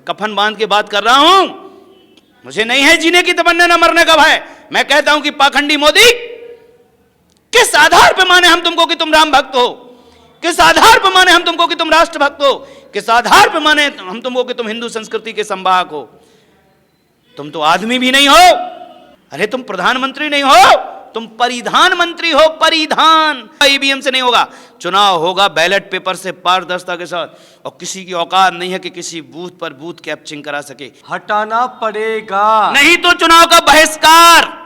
कफन बांध के बात कर रहा हूं। मुझे नहीं है जीने की तमन्ना, न मरने का भय। मैं कहता हूं कि पाखंडी मोदी, किस आधार पर माने हम तुमको कि तुम राम भक्त हो? किस आधार पर माने हम तुमको कि तुम राष्ट्र भक्त हो? किस आधार पर माने हम तुमको कि तुम हिंदू संस्कृति के संवाहक हो? तुम तो आदमी भी नहीं हो। अरे तुम प्रधानमंत्री नहीं हो, तुम परिधान मंत्री हो। परिधान ईवीएम से नहीं होगा, चुनाव होगा बैलेट पेपर से, पारदर्शिता के साथ। और किसी की औकात नहीं है कि किसी बूथ पर बूथ कैप्चरिंग करा सके। हटाना पड़ेगा, नहीं तो चुनाव का बहिष्कार।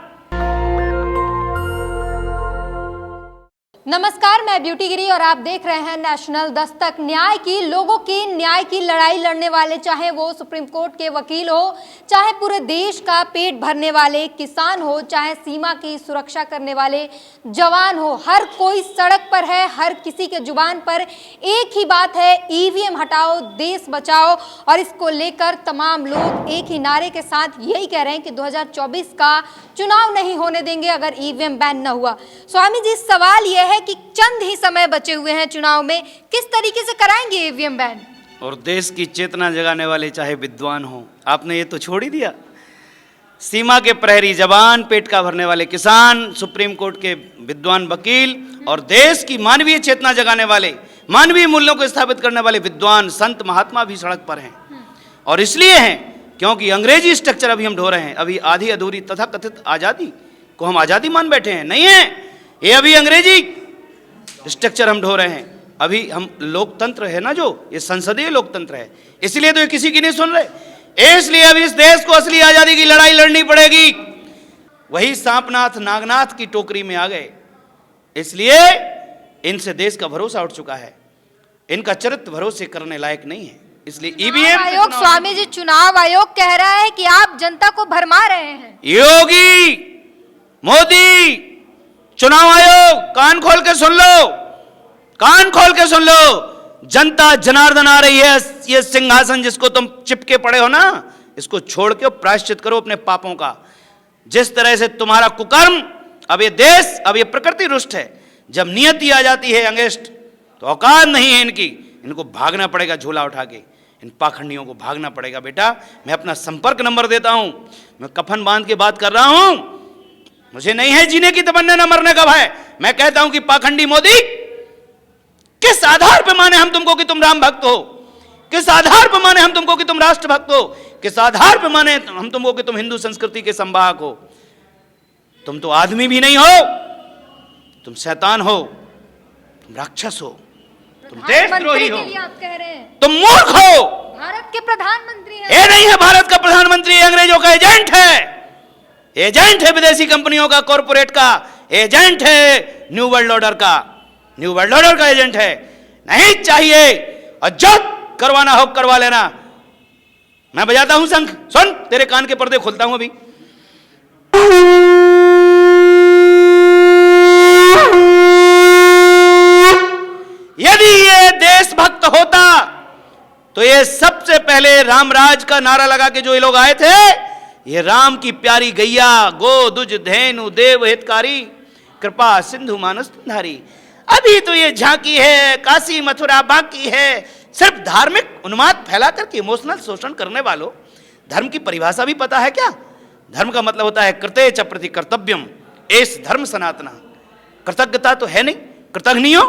नमस्कार, मैं ब्यूटी गिरी और आप देख रहे हैं नेशनल दस्तक। न्याय की, लोगों की न्याय की लड़ाई लड़ने वाले, चाहे वो सुप्रीम कोर्ट के वकील हो, चाहे पूरे देश का पेट भरने वाले किसान हो, चाहे सीमा की सुरक्षा करने वाले जवान हो, हर कोई सड़क पर है। हर किसी के जुबान पर एक ही बात है, ईवीएम हटाओ, देश बचाओ। और इसको लेकर तमाम लोग एक ही नारे के साथ यही कह रहे हैं कि 2024 का चुनाव नहीं होने देंगे अगर ईवीएम बैन न हुआ। स्वामी जी, सवाल यह है कि चंद ही समय बचे हुए हैं चुनाव में, किस तरीके से कराएंगे ईवीएम बैन? और देश की चेतना जगाने वाले चाहे विद्वान हो, आपने ये तो छोड़ ही दिया। सीमा के प्रहरी जवान, पेट का भरने वाले किसान, सुप्रीम कोर्ट के विद्वान वकील और देश की मानवीय चेतना जगाने वाले, मानवीय मूल्यों को स्थापित करने वाले विद्वान, संत, महात्मा भी सड़क पर हैं। और इसलिए हैं क्योंकि अंग्रेजी स्ट्रक्चर अभी हम ढो रहे हैं। अभी आधी अधूरी तथा कथित आजादी को हम आजादी मान बैठे हैं, नहीं है। ये अभी अंग्रेजी स्ट्रक्चर हम ढो रहे हैं। अभी हम लोकतंत्र है ना, जो ये संसदीय लोकतंत्र है, इसलिए तो ये किसी की नहीं सुन रहे। इसलिए अब इस देश को असली आजादी की लड़ाई लड़नी पड़ेगी। वही सांपनाथ नागनाथ की टोकरी में आ गए, इसलिए इनसे देश का भरोसा उठ चुका है। इनका चरित्र भरोसे करने लायक नहीं है, इसलिए ईवीएम आयोग, स्वामी जी, चुनाव आयोग कह रहा है कि आप जनता को भरमा रहे हैं। योगी, मोदी, चुनाव आयोग, कान खोल के सुन लो, कान खोल के सुन लो। जनता जनार्दन आ रही है। ये सिंहासन जिसको तुम चिपके पड़े हो ना, इसको छोड़ के प्रायश्चित करो अपने पापों का। जिस तरह से तुम्हारा कुकर्म, अब ये देश, अब ये प्रकृति रुष्ट है। जब नियति आ जाती है अंगेष्ट, तो औकात नहीं है इनकी। इनको भागना पड़ेगा झोला उठा के, इन पाखंडियों को भागना पड़ेगा। बेटा, मैं अपना संपर्क नंबर देता हूं। मैं कफन बांध के बात कर रहा हूं। मुझे नहीं है जीने की तमन्ना, न मरने का भय। मैं कहता हूं कि पाखंडी मोदी, किस आधार पर माने हम तुमको कि तुम राम भक्त हो? किस आधार पर माने हम तुमको कि तुम राष्ट्र भक्त हो? किस आधार पर माने हम तुमको कि तुम हिंदू संस्कृति के संवाहक हो? तुम तो आदमी भी नहीं हो, तुम शैतान हो, तुम राक्षस हो, तुम देशद्रोही हो, आप कह रहे हैं तुम मूर्ख हो। भारत के प्रधानमंत्री हैं। ये नहीं है भारत का प्रधानमंत्री, अंग्रेजों का एजेंट है। एजेंट है विदेशी कंपनियों का, कॉरपोरेट का एजेंट है, न्यू वर्ल्ड ऑर्डर का, न्यू वर्ल्ड ऑर्डर का एजेंट है। नहीं चाहिए, और जो करवाना हो करवा लेना। मैं बजाता हूं शंख, सुन, तेरे कान के पर्दे खोलता हूं अभी। यदि ये देशभक्त होता तो ये सबसे पहले रामराज का नारा लगा के जो ये लोग आए थे, ये राम की प्यारी गैया, गो दुज धेनु देव हितकारी, कृपा सिंधु मानस धारी। अभी तो ये झांकी है, काशी मथुरा बाकी है। सिर्फ धार्मिक उन्माद फैला करके इमोशनल शोषण करने वालों, धर्म की परिभाषा भी पता है क्या? धर्म का मतलब होता है कृते च प्रति कर्तव्यम, एस धर्म सनातना। कृतज्ञता तो है नहीं, कृतज्ञ हो।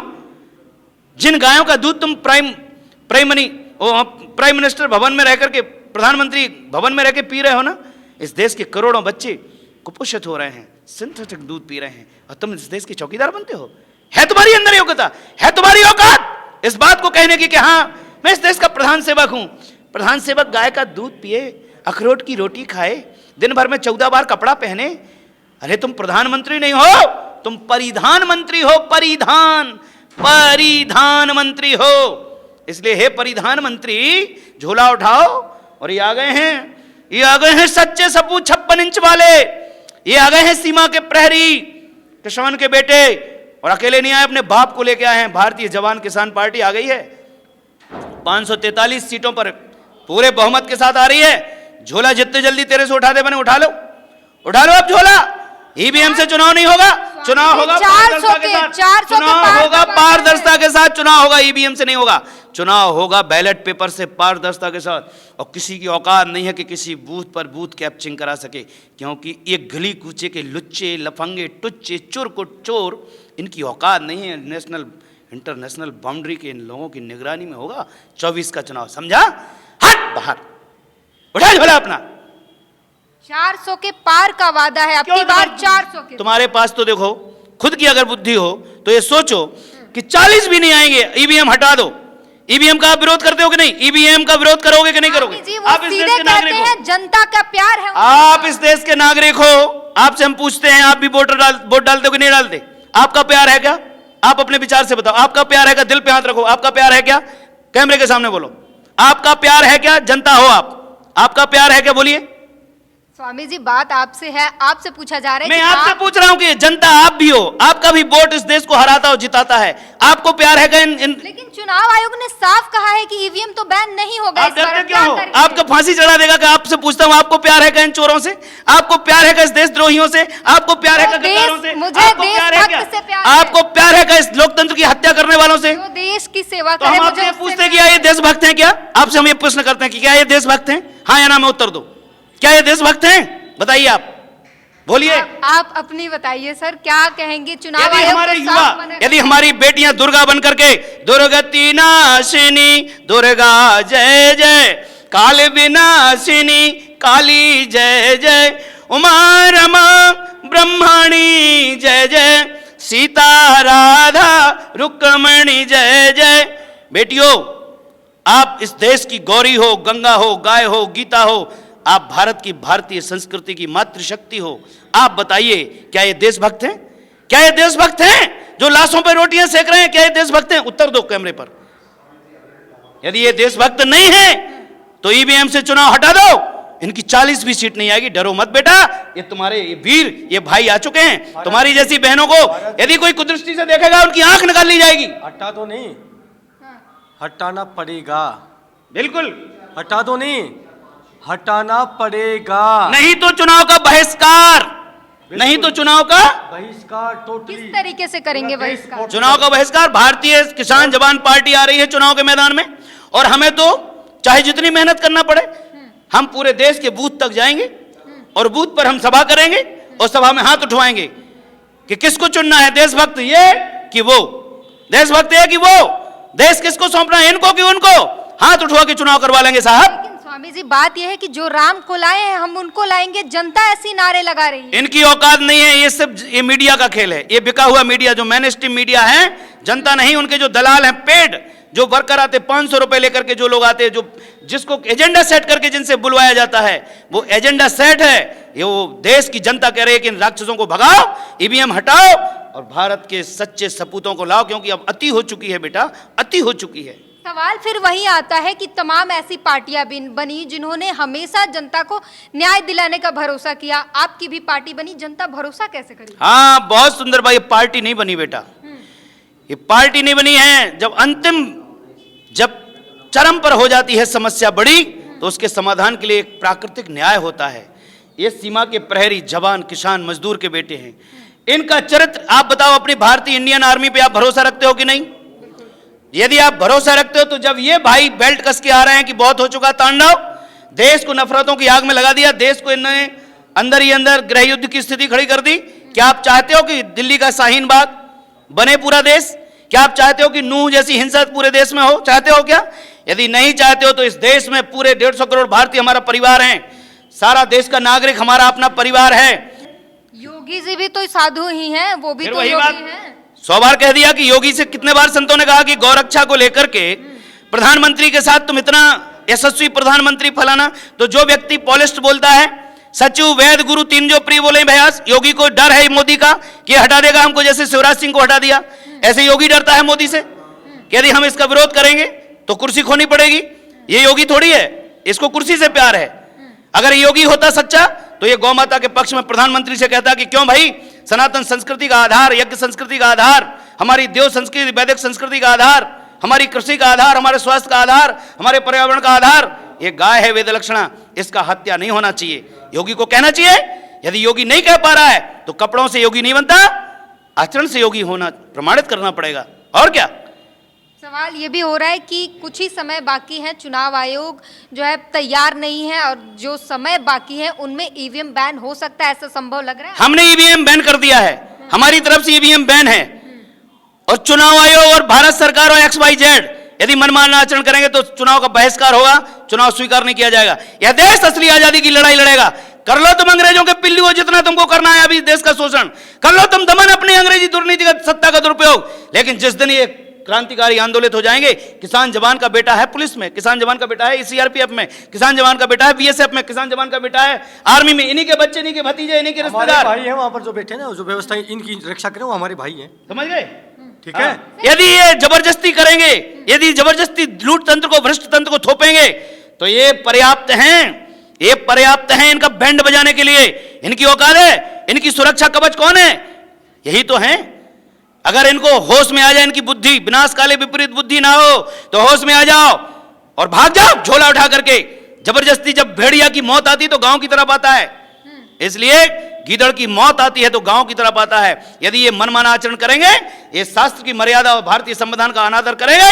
जिन गायों का दूध तुम प्राइम मिनिस्टर भवन में रहकर के, प्रधानमंत्री भवन में रह के पी रहे हो ना, इस देश के करोड़ों बच्चे कुपोषित हो रहे हैं, सिंथेटिक दूध पी रहे हैं, और तुम इस देश के चौकीदार बनते हो। है तुम्हारी अंदर योग्यता, है तुम्हारी औकात इस बात को कहने की कि हाँ, मैं इस देश का प्रधान सेवक हूं? प्रधान सेवक गाय का दूध पिए, अखरोट की रोटी खाए, दिन भर में 14 बार कपड़ा पहने। अरे तुम प्रधानमंत्री नहीं हो, तुम परिधान मंत्री हो। परिधान मंत्री हो। इसलिए हे परिधान मंत्री, झोला उठाओ। और ये आ गए हैं, ये आ गए हैं सच्चे सपूत 56 इंच वाले। ये आ गए हैं सीमा के प्रहरी, किसान के बेटे। और अकेले नहीं आए, अपने बाप को लेके आए हैं। भारतीय जवान किसान पार्टी आ गई है, 543 सीटों पर पूरे बहुमत के साथ आ रही है। झोला जितने जल्दी तेरे से उठा दे बने, उठा लो, उठा लो अब झोला। ईवीएम से चुनाव नहीं होगा, चुनाव होगा 400 के चुनाव होगा पारदर्शिता के साथ, चुनाव होगा ईवीएम से नहीं होगा, चुनाव होगा बैलेट पेपर से पारदर्शिता के साथ। और किसी की औकात नहीं है कि किसी बूथ पर बूथ कैप्चरिंग करा सके, क्योंकि ये गली कूचे के लुच्चे लफंगे टुच्चे चोर को चोर, इनकी औकात नहीं है। नेशनल इंटरनेशनल बाउंड्री के इन लोगों की निगरानी में होगा 24 का चुनाव, समझा? हट बाहर, उठा झोला अपना। 400 के पार का वादा है, अब की बार 400 के। तुम्हारे पास तो देखो खुद की अगर बुद्धि हो तो ये सोचो कि 40 भी नहीं आएंगे, ईवीएम हटा दो। ईवीएम का आप विरोध करते हो कि नहीं? ईवीएम का विरोध करोगे कि नहीं करोगे? जी, वो आप इस देश सीधे के कहते नागरिक हैं हो, जनता का प्यार है। आप इस देश के नागरिक हो, आपसे हम पूछते हैं, आप भी वोट डालते हो कि नहीं डालते? आपका प्यार है क्या? आप अपने विचार से बताओ, आपका प्यार है क्या? दिल पे हाथ रखो, आपका प्यार है क्या? कैमरे के सामने बोलो, आपका प्यार है क्या? जनता हो आप, आपका प्यार है क्या? बोलिए। स्वामी जी, बात आपसे है, आपसे पूछा जा रहा है। मैं आपसे पूछ रहा हूं कि जनता आप भी हो, आपका भी वोट इस देश को हराता और जिताता है, आपको प्यार है क्या? लेकिन चुनाव आयोग ने साफ कहा है कि ईवीएम तो बैन नहीं होगा। आप डरते क्यों हो? आपको फांसी चढ़ा देगा कि आपसे पूछता हूं, आपको प्यार है क्या इन चोरों से? आपको प्यार है क्या इस देशद्रोहियों से? आपको प्यार है क्या गद्दारों से? आपको प्यार है क्या? आपको प्यार है क्या इस लोकतंत्र की हत्या करने वालों से? जो देश की सेवा तो हम आपसे पूछते हैं कि क्या ये देशभक्त हैं? क्या आपसे हम ये प्रश्न करते हैं कि क्या ये देशभक्त हैं? हाँ या ना में उत्तर दो। क्या ये देशभक्त हैं? बताइए, आप बोलिए। आप अपनी बताइए सर, क्या कहेंगे? चुनाव यदि आयोग हमारे तो युवा, साफ मना- यदि हमारी बेटियां दुर्गा बन करके दुर्गति नाशिनी दुर्गा जय जय, काल विनाशिनी काली जय जय, उमा रमा ब्रह्मणी जय जय, सीता राधा रुक्मणी जय जय। बेटियों, आप इस देश की गौरी हो, गंगा हो, गाय हो, गीता हो, आप भारत की भारतीय संस्कृति की मातृशक्ति हो। आप बताइए, क्या ये देशभक्त हैं? क्या ये देशभक्त हैं जो लाशों पर रोटियां सेक रहे हैं? क्या ये देशभक्त हैं? उत्तर दो कैमरे पर। यदि ये देशभक्त नहीं है तो ईवीएम से चुनाव हटा दो, इनकी 40 भी सीट नहीं आएगी। डरो मत बेटा, ये तुम्हारे ये वीर, ये भाई आ चुके हैं। तुम्हारी जैसी बहनों को यदि कोई कुदृष्टि से देखेगा, उनकी आंख निकाल ली जाएगी। हटा दो नहीं, हटाना पड़ेगा। बिल्कुल हटा दो नहीं, हटाना पड़ेगा। नहीं तो चुनाव का बहिष्कार, नहीं तो चुनाव का बहिष्कार टोटली। किस तरीके से करेंगे बहिष्कार? चुनाव का बहिष्कार। भारतीय किसान जवान पार्टी आ रही है चुनाव के मैदान में, और हमें तो चाहे जितनी मेहनत करना पड़े, हम पूरे देश के बूथ तक जाएंगे और बूथ पर हम सभा करेंगे और सभा में हाथ उठवाएंगे कि किसको चुनना है, देशभक्त ये कि वो, देशभक्त ये कि वो, देश किसको सौंपना है, इनको कि उनको। हाथ उठवा के चुनाव करवा लेंगे साहब। लेकिन स्वामी जी, बात यह है कि जो राम को लाए हैं हम उनको लाएंगे, जनता ऐसी नारे लगा रही है। इनकी औकात नहीं है, ये सब ये मीडिया का खेल है, ये बिका हुआ मीडिया, जो मेन स्ट्रीम मीडिया है, जनता नहीं। उनके जो दलाल हैं, पेड जो वर्कर आते 500 रुपए लेकर के, जो लोग आते, जो जिसको एजेंडा सेट करके जिनसे बुलवाया जाता है, वो एजेंडा सेट है। ये वो देश की जनता कह रही है कि इन राक्षसों को भगाओ, ईवीएम हटाओ और भारत के सच्चे सपूतों को लाओ, क्योंकि अब अति हो चुकी है बेटा, अति हो चुकी है। सवाल फिर वही आता है कि तमाम ऐसी पार्टियां बनी जिन्होंने हमेशा जनता को न्याय दिलाने का भरोसा किया, आपकी भी पार्टी बनी, जनता भरोसा कैसे करेगी? हाँ, बहुत सुंदर भाई, ये पार्टी नहीं बनी बेटा, ये पार्टी नहीं बनी है। जब चरम पर हो जाती है समस्या बड़ी, तो उसके समाधान के लिए एक प्राकृतिक न्याय होता है। ये सीमा के प्रहरी, जवान, किसान, मजदूर के बेटे हैं, इनका चरित्र आप बताओ। अपनी भारतीय इंडियन आर्मी पे आप भरोसा रखते हो कि नहीं? यदि आप भरोसा रखते हो तो जब ये भाई बेल्ट कस के आ रहे हैं कि बहुत हो चुका तांडव, देश को नफरतों की आग में लगा दिया, देश को इन्होंने अंदर ही अंदर गृह युद्ध की स्थिति खड़ी कर दी। क्या आप चाहते हो कि दिल्ली का शाहीन बाग बने पूरा देश? क्या आप चाहते हो कि नूह जैसी हिंसा पूरे देश में हो? चाहते हो क्या? यदि नहीं चाहते हो तो इस देश में पूरे 150 करोड़ भारतीय हमारा परिवार हैं, सारा देश का नागरिक हमारा अपना परिवार है। योगी जी भी तो साधु ही हैं, वो भी तो योगी हैं। 100 बार कह दिया कि योगी से कितने बार संतों ने कहा कि गौरक्षा को लेकर के प्रधानमंत्री के साथ तुम इतना यशस्वी प्रधानमंत्री फलाना। तो जो व्यक्ति पॉलिस्ट बोलता है, सचिव, वैद, गुरु, तीन जो प्रिय बोले भयास, योगी को डर है मोदी का कि हटा देगा हमको, जैसे शिवराज सिंह को हटा दिया, ऐसे योगी डरता है मोदी से कि यदि हम इसका विरोध करेंगे तो कुर्सी खोनी पड़ेगी। ये योगी थोड़ी है, इसको कुर्सी से प्यार है। अगर योगी होता सच्चा तो ये गौ माता के पक्ष में प्रधानमंत्री से कहता कि क्यों भाई, सनातन संस्कृति का आधार, यज्ञ संस्कृति का आधार, हमारी देव संस्कृति, वैदिक संस्कृति का आधार, हमारी कृषि का आधार, हमारे स्वास्थ्य का आधार, हमारे पर्यावरण का आधार ये गाय है, वेद लक्षणा, इसका हत्या नहीं होना चाहिए। योगी को कहना चाहिए। यदि योगी नहीं कह पा रहा है तो कपड़ों से योगी नहीं बनता, आचरण से योगी होना प्रमाणित करना पड़ेगा। और क्या? सवाल ये भी हो रहा है कि कुछ ही समय बाकी है, चुनाव आयोग जो है तैयार नहीं है और जो समय बाकी है उनमें ईवीएम बैन हो सकता है, ऐसा संभव लग रहा है? हमने ईवीएम बैन कर दिया है, हमारी तरफ से ईवीएम बैन है। और चुनाव आयोग और भारत सरकार और XYZ यदि मनमाना आचरण करेंगे तो चुनाव का बहिष्कार होगा, चुनाव स्वीकार नहीं किया जाएगा। यह देश असली आजादी की लड़ाई लड़ेगा। कर लो तुम अंग्रेजों के पिल्लू हो जितना तुमको करना है अभी देश का शोषण, कर लो तुम दमन अपनी अंग्रेजी दुर्नीतिगत सत्ता का दुरुपयोग, लेकिन जिस दिन ये क्रांतिकारी आंदोलित हो जाएंगे, किसान जवान का बेटा है पुलिस में, किसान जवान का बेटा है CRPF में, किसान जवान का बेटा है BSF में, किसान जवान का बेटा है आर्मी में, इन्हीं के बच्चे, इन्हीं के भतीजे, इन्हीं के रिश्तेदार भाई है वहां पर जो बैठे ना, जो व्यवस्था इनकी रक्षा करें वो हमारे भाई हैं, समझ गए? ठीक है। यदि ये जबरदस्ती करेंगे, यदि जबरदस्ती लूट तंत्र को, भ्रष्ट तंत्र को थोपेंगे तो ये पर्याप्त हैं, ये पर्याप्त हैं इनका बैंड बजाने के लिए। इनकी औकात है, इनकी सुरक्षा कवच कौन है? यही तो हैं। अगर इनको होश में आ जाए, इनकी बुद्धि विनाशकाले विपरीत बुद्धि ना हो तो होश में आ जाओ और भाग जाओ झोला उठा करके। जबरदस्ती जब भेड़िया की मौत आती तो गांव की तरफ आता है, इसलिए गीदड़ की मौत आती है तो गांव की तरफ आता है। यदि ये मनमाना आचरण करेंगे, ये शास्त्र की मर्यादा और भारतीय संविधान का अनादर करेंगे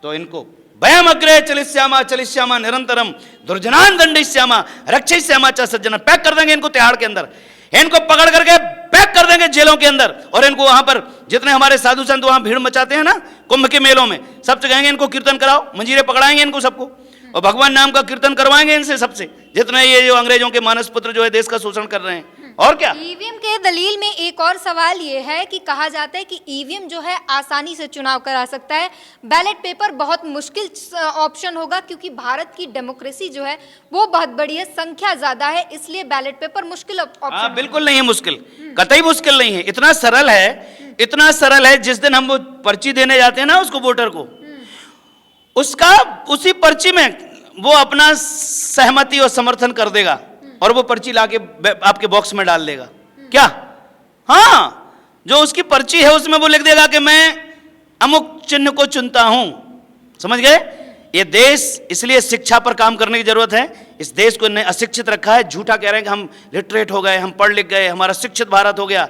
तो इनको वयम अग्रे चलिष्यामा निरंतरम दुर्जनान दंडिष्यामा रक्षिष्यामा च सज्जन, पैक कर देंगे इनको तिहाड़ के अंदर, इनको पकड़ करके पैक कर देंगे जेलों के अंदर। और इनको वहां पर जितने हमारे साधु संत वहां भीड़ मचाते हैं ना कुंभ के मेलों में, सबसे कहेंगे इनको कीर्तन कराओ, मंजीरे पकड़ाएंगे इनको सबको और भगवान नाम का कीर्तन करवाएंगे इनसे सबसे, जितने ये जो अंग्रेजों के मानस पुत्र जो है देश का शोषण कर रहे हैं। और क्या? ईवीएम के दलील में एक और सवाल ये है कि कहा जाता है कि ईवीएम जो है आसानी से चुनाव करा सकता है, बैलेट पेपर बहुत मुश्किल ऑप्शन होगा क्योंकि भारत की डेमोक्रेसी जो है वो बहुत बड़ी है, संख्या ज्यादा है, इसलिए बैलेट पेपर मुश्किल ऑप्शन। बिल्कुल नहीं है मुश्किल, कतई मुश्किल नहीं है, इतना सरल है, इतना सरल है। जिस दिन हम वो पर्ची देने जाते हैं ना उसको, वोटर को, उसका उसी पर्ची में वो अपना सहमति और समर्थन कर देगा और वो पर्ची लाके आपके बॉक्स में डाल देगा। क्या? हाँ, जो उसकी पर्ची है उसमें वो लिख देगा कि मैं अमुक चिन्ह को चुनता हूं। समझ गए? ये देश, इसलिए शिक्षा पर काम करने की जरूरत है। इस देश को इन्हें अशिक्षित रखा है, झूठा कह रहे हैं कि हम लिटरेट हो गए, हम पढ़ लिख गए, हमारा शिक्षित भारत हो गया।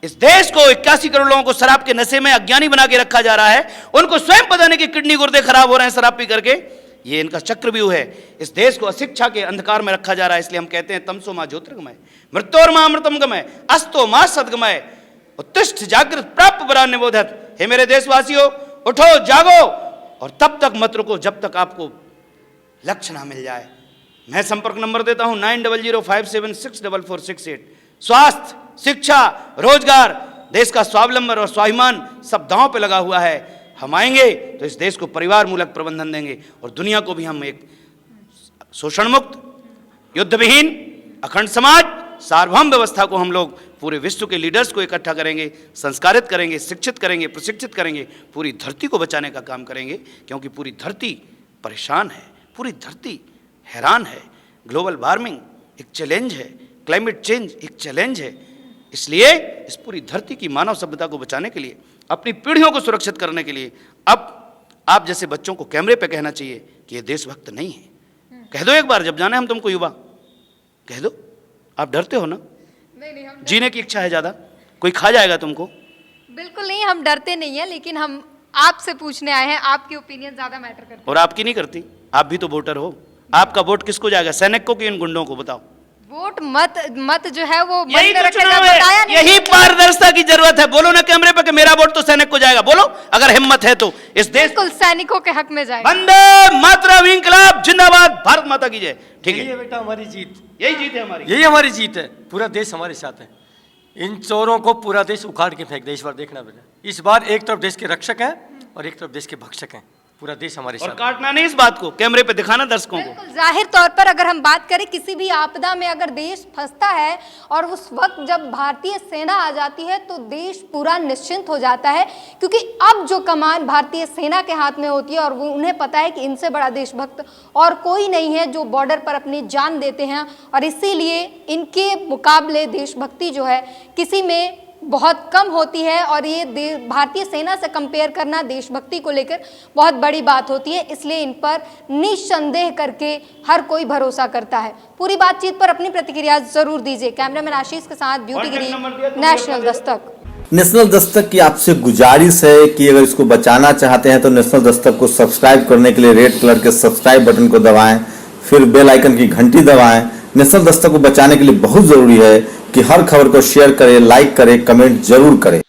इस देश को 81 करोड़ लोगों को शराब के नशे में अज्ञानी बना के रखा जा रहा है, उनको स्वयं पता नहीं कि किडनी गुर्दे खराब हो रहे हैं शराब पी करके। ये इनका चक्रव्यूह है। इस देश को अशिक्षा के अंधकार में रखा जा रहा है, इसलिए हम कहते हैं तमसो मां ज्योतिर्गमय मृत्योर मां अमृतम गमय अस्तो मां सद्गमय उत्तिष्ठ जागृत प्राप्त वरान्य बोधत। हे मेरे देशवासियों, उठो जागो और तब तक मत रुको जब तक आपको लक्ष्य ना मिल जाए। मैं संपर्क नंबर देता हूं 9005764468। स्वास्थ्य, शिक्षा, रोजगार, देश का स्वावलंबन और स्वाभिमान सब दांव पे लगा हुआ है। हम आएंगे तो इस देश को परिवार मूलक प्रबंधन देंगे और दुनिया को भी हम एक शोषण मुक्त, युद्ध विहीन, अखंड समाज, सार्वभौम व्यवस्था को हम लोग पूरे विश्व के लीडर्स को इकट्ठा करेंगे, संस्कारित करेंगे, शिक्षित करेंगे, प्रशिक्षित करेंगे, पूरी धरती को बचाने का काम करेंगे। क्योंकि पूरी धरती परेशान है, पूरी धरती हैरान है। ग्लोबल वार्मिंग एक चैलेंज है, क्लाइमेट चेंज एक चैलेंज है। इसलिए इस पूरी धरती की मानव सभ्यता को बचाने के लिए, अपनी पीढ़ियों को सुरक्षित करने के लिए अब आप जैसे बच्चों को कैमरे पे कहना चाहिए कि ये देशभक्त नहीं है। कह दो एक बार, जब जाने हम तुमको युवा, कह दो। आप डरते हो ना? नहीं, हम जीने की इच्छा है ज्यादा, कोई खा जाएगा तुमको? बिल्कुल नहीं, हम डरते नहीं है, लेकिन हम आपसे पूछने आए हैं, आपकी ओपिनियन ज्यादा मैटर करती है। और आपकी नहीं करती? आप भी तो वोटर हो। आपका वोट किसको जाएगा, सैनिक को कि इन गुंडों को? बताओ। वोट मत जो है वो यही तो रखेगा, चुनाव बताया है, नहीं। यही पारदर्शिता की जरूरत है। बोलो ना कैमरे पे कि मेरा वोट तो सैनिक को जाएगा, बोलो अगर हिम्मत है तो। इस देश बिल्कुल सैनिकों के हक में जाएगा। वंदे मातरम, इंकलाब जिंदाबाद, भारत माता की जय। ठीक यही है बेटा हमारी जीत, यही जीत है हमारी, यही हमारी जीत है। पूरा देश हमारे साथ है। इन चोरों को पूरा देश उखाड़ के फेंक दे। इस बार देखना बेटा, इस बार एक तरफ देश के रक्षक हैं और एक तरफ देश के भक्षक हैं। पूरा देश हमारे और साथ। काटना नहीं, इस बात को कैमरे पे दिखाना दर्शकों को। बिल्कुल, जाहिर तौर पर अगर हम बात करें किसी भी आपदा में अगर देश फंसता है और उस वक्त जब भारतीय सेना आ जाती है तो देश पूरा निश्चिंत हो जाता है, क्योंकि अब जो कमान भारतीय सेना के हाथ में होती है और वो उन्हें पता है कि इनसे बड़ा देशभक्त और कोई नहीं है जो बॉर्डर पर अपनी जान देते हैं। और इसीलिए इनके मुकाबले देशभक्ति जो है किसी में बहुत कम होती है और ये भारतीय सेना से कंपेयर करना देशभक्ति को लेकर बहुत बड़ी बात होती है। इसलिए इन पर निस्संदेह करके हर कोई भरोसा करता है। पूरी बातचीत पर अपनी प्रतिक्रिया जरूर दीजिए। कैमरामैन आशीष के साथ ब्यूटी गिरी, नेशनल दस्तक। नेशनल दस्तक की आपसे गुजारिश है कि अगर इसको बचाना चाहते हैं तो नेशनल दस्तक को सब्सक्राइब करने के लिए रेड कलर के सब्सक्राइब बटन को दबाएं, फिर बेल आइकन की घंटी दबाएं। नेशनल दस्तक को बचाने के लिए बहुत जरूरी है कि हर खबर को शेयर करें, लाइक करें, कमेंट जरूर करें।